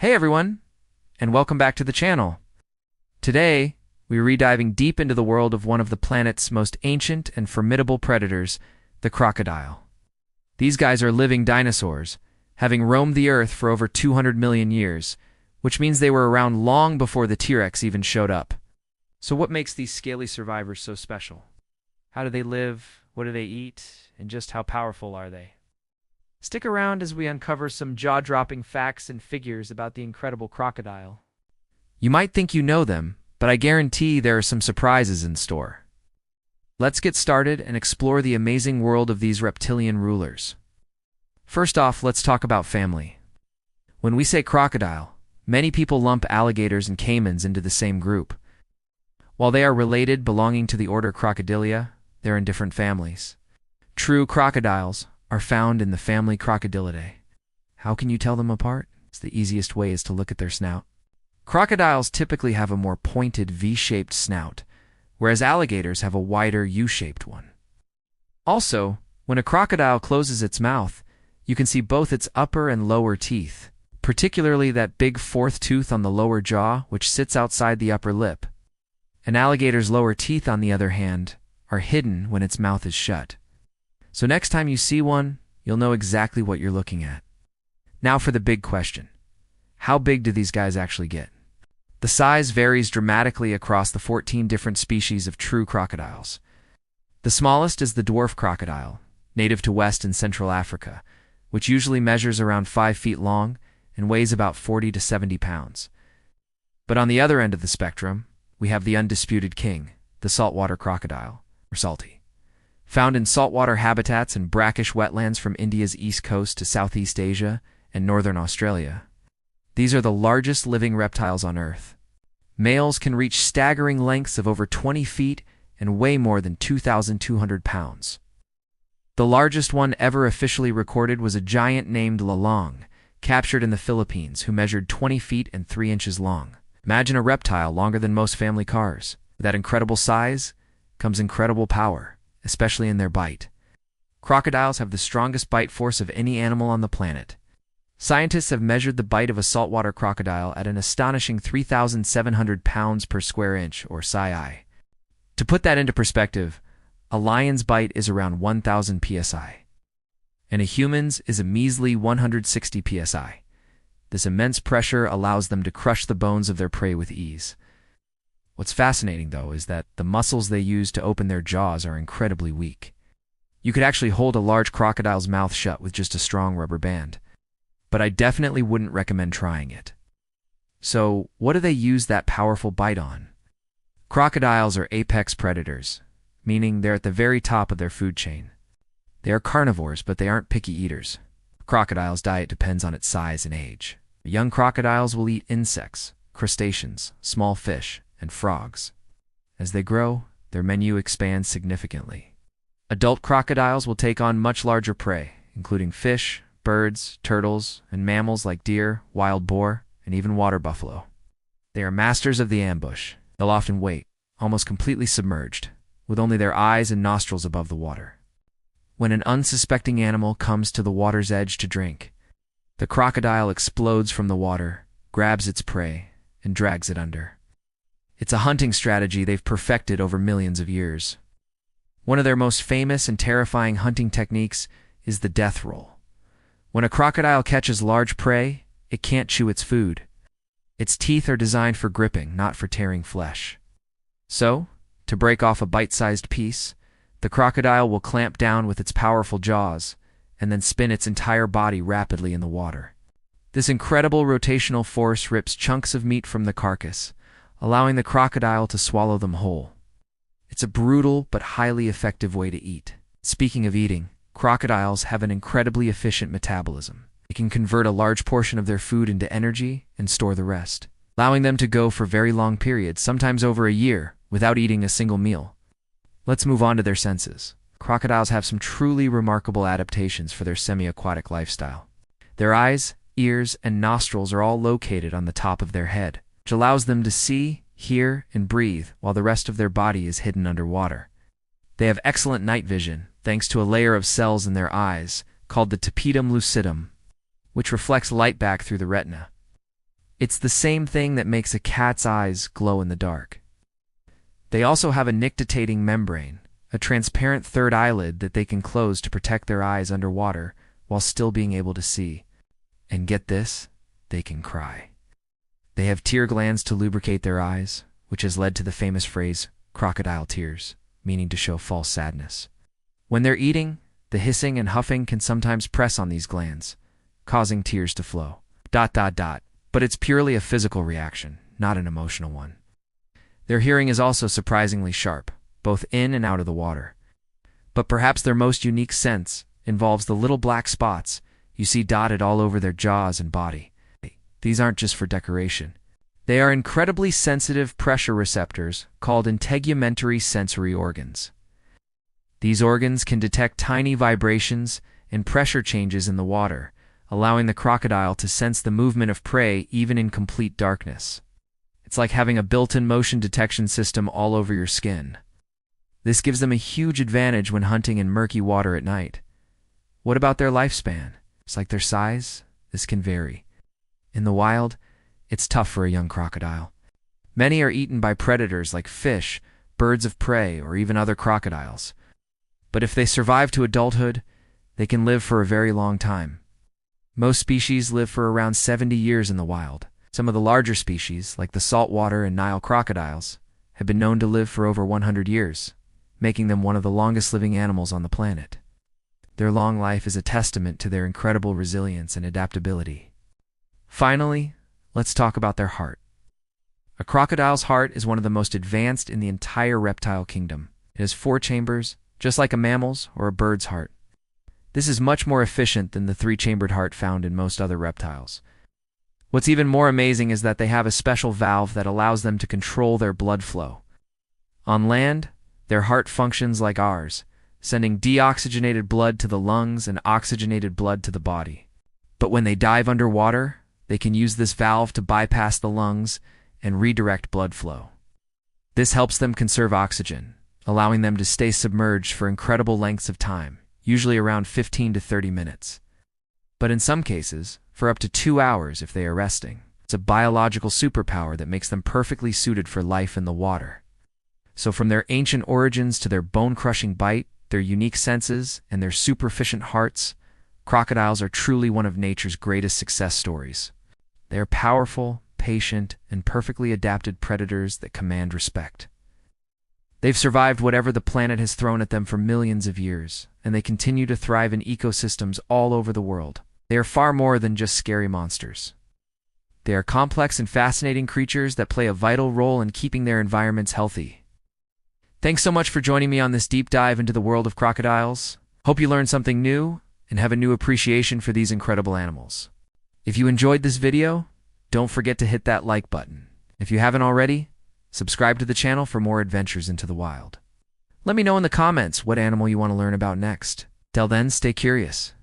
Hey everyone, and welcome back to the channel. Today, we're rediving deep into the world of one of the planet's most ancient and formidable predators, the crocodile. These guys are living dinosaurs, having roamed the Earth for over 200 million years, which means they were around long before the T-Rex even showed up. So what makes these scaly survivors so special? How do they live, what do they eat, and just how powerful are they? Stick around as we uncover some jaw-dropping facts and figures about the incredible crocodile. You might think you know them, but I guarantee there are some surprises in store. Let's get started and explore the amazing world of these reptilian rulers. First off, let's talk about family. When we say crocodile, many people lump alligators and caimans into the same group. While they are related, belonging to the order Crocodilia, they're in different families. True crocodiles are found in the family Crocodilidae. How can you tell them apart? The easiest way is to look at their snout. Crocodiles typically have a more pointed V-shaped snout, whereas alligators have a wider U-shaped one. Also, when a crocodile closes its mouth, you can see both its upper and lower teeth, particularly that big fourth tooth on the lower jaw, which sits outside the upper lip. An alligator's lower teeth, on the other hand, are hidden when its mouth is shut. So next time you see one, you'll know exactly what you're looking at. Now for the big question. How big do these guys actually get? The size varies dramatically across the 14 different species of true crocodiles. The smallest is the dwarf crocodile, native to West and Central Africa, which usually measures around 5 feet long and weighs about 40 to 70 pounds. But on the other end of the spectrum, we have the undisputed king, the saltwater crocodile, or salty. Found in saltwater habitats and brackish wetlands from India's east coast to Southeast Asia and northern Australia. These are the largest living reptiles on Earth. Males can reach staggering lengths of over 20 feet and weigh more than 2,200 pounds. The largest one ever officially recorded was a giant named Lalang, captured in the Philippines, who measured 20 feet and 3 inches long. Imagine a reptile longer than most family cars. With that incredible size comes incredible power, especially in their bite. Crocodiles have the strongest bite force of any animal on the planet. Scientists have measured the bite of a saltwater crocodile at an astonishing 3,700 pounds per square inch, or psi. To put that into perspective, a lion's bite is around 1,000 psi, and a human's is a measly 160 psi. This immense pressure allows them to crush the bones of their prey with ease. What's fascinating, though, is that the muscles they use to open their jaws are incredibly weak. You could actually hold a large crocodile's mouth shut with just a strong rubber band. But I definitely wouldn't recommend trying it. So, what do they use that powerful bite on? Crocodiles are apex predators, meaning they're at the very top of their food chain. They are carnivores, but they aren't picky eaters. A crocodile's diet depends on its size and age. Young crocodiles will eat insects, crustaceans, small fish, and frogs. As they grow, their menu expands significantly. Adult crocodiles will take on much larger prey, including fish, birds, turtles, and mammals like deer, wild boar, and even water buffalo. They are masters of the ambush. They'll often wait, almost completely submerged, with only their eyes and nostrils above the water. When an unsuspecting animal comes to the water's edge to drink, the crocodile explodes from the water, grabs its prey, and drags it under. It's a hunting strategy they've perfected over millions of years. One of their most famous and terrifying hunting techniques is the death roll. When a crocodile catches large prey, it can't chew its food. Its teeth are designed for gripping, not for tearing flesh. So, to break off a bite-sized piece, the crocodile will clamp down with its powerful jaws and then spin its entire body rapidly in the water. This incredible rotational force rips chunks of meat from the carcass, allowing the crocodile to swallow them whole. It's a brutal but highly effective way to eat. Speaking of eating, crocodiles have an incredibly efficient metabolism. They can convert a large portion of their food into energy and store the rest, allowing them to go for very long periods, sometimes over a year, without eating a single meal. Let's move on to their senses. Crocodiles have some truly remarkable adaptations for their semi-aquatic lifestyle. Their eyes, ears, and nostrils are all located on the top of their head, which allows them to see, hear, and breathe while the rest of their body is hidden underwater. They have excellent night vision, thanks to a layer of cells in their eyes called the tapetum lucidum, which reflects light back through the retina. It's the same thing that makes a cat's eyes glow in the dark. They also have a nictitating membrane, a transparent third eyelid that they can close to protect their eyes underwater while still being able to see. And get this, they can cry. They have tear glands to lubricate their eyes, which has led to the famous phrase, crocodile tears, meaning to show false sadness. When they're eating, the hissing and huffing can sometimes press on these glands, causing tears to flow. But it's purely a physical reaction, not an emotional one. Their hearing is also surprisingly sharp, both in and out of the water. But perhaps their most unique sense involves the little black spots you see dotted all over their jaws and body. These aren't just for decoration. They are incredibly sensitive pressure receptors called integumentary sensory organs. These organs can detect tiny vibrations and pressure changes in the water, allowing the crocodile to sense the movement of prey even in complete darkness. It's like having a built-in motion detection system all over your skin. This gives them a huge advantage when hunting in murky water at night. What about their lifespan? It's like their size, this can vary. In the wild, it's tough for a young crocodile. Many are eaten by predators like fish, birds of prey, or even other crocodiles. But if they survive to adulthood, they can live for a very long time. Most species live for around 70 years in the wild. Some of the larger species, like the saltwater and Nile crocodiles, have been known to live for over 100 years, making them one of the longest living animals on the planet. Their long life is a testament to their incredible resilience and adaptability. Finally, let's talk about their heart. A crocodile's heart is one of the most advanced in the entire reptile kingdom. It has 4 chambers, just like a mammal's or a bird's heart. This is much more efficient than the 3-chambered heart found in most other reptiles. What's even more amazing is that they have a special valve that allows them to control their blood flow. On land, their heart functions like ours, sending deoxygenated blood to the lungs and oxygenated blood to the body. But when they dive underwater, they can use this valve to bypass the lungs and redirect blood flow. This helps them conserve oxygen, allowing them to stay submerged for incredible lengths of time, usually around 15 to 30 minutes. But in some cases, for up to 2 hours if they are resting. It's a biological superpower that makes them perfectly suited for life in the water. So from their ancient origins to their bone-crushing bite, their unique senses, and their super-efficient hearts, crocodiles are truly one of nature's greatest success stories. They are powerful, patient, and perfectly adapted predators that command respect. They've survived whatever the planet has thrown at them for millions of years, and they continue to thrive in ecosystems all over the world. They are far more than just scary monsters. They are complex and fascinating creatures that play a vital role in keeping their environments healthy. Thanks so much for joining me on this deep dive into the world of crocodiles. Hope you learned something new and have a new appreciation for these incredible animals. If you enjoyed this video, don't forget to hit that like button. If you haven't already, subscribe to the channel for more adventures into the wild. Let me know in the comments what animal you want to learn about next. Till then, stay curious.